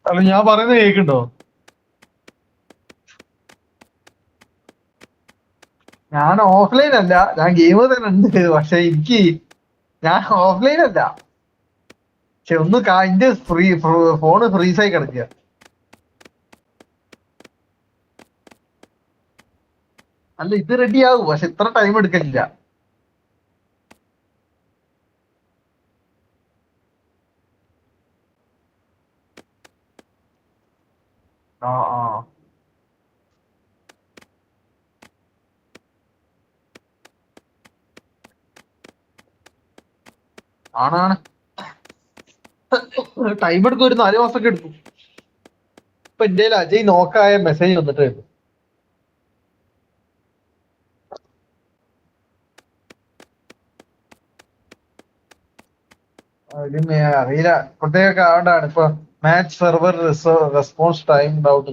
അല്ല ഞാൻ പറയുന്നത് കേൾക്കുണ്ടോ? ഞാൻ ഓഫ്ലൈൻ അല്ല, ഞാൻ ഗെയിം തന്നെ ഉണ്ട്. പക്ഷെ ഞാൻ ഓഫ്ലൈൻ അല്ല. പക്ഷെ എന്റെ ഫോണ് ഫ്രീസായി കിടക്കുക. അല്ല ഇത് റെഡി ആവും, പക്ഷെ ഇത്ര ടൈം എടുക്കലില്ല. ആ ആ ആണാണ്. ടൈം എടുക്കും, ഒരു 4 മാസമൊക്കെ എടുക്കും. ഇപ്പൊ എന്റെ അജയ് നോക്കായ മെസ്സേജ് വന്നിട്ട് അറിയില്ല. ഇപ്പോഴത്തേക്കൊക്കെ ആവണ്ടാണ് ഇപ്പൊ. Match server response time out.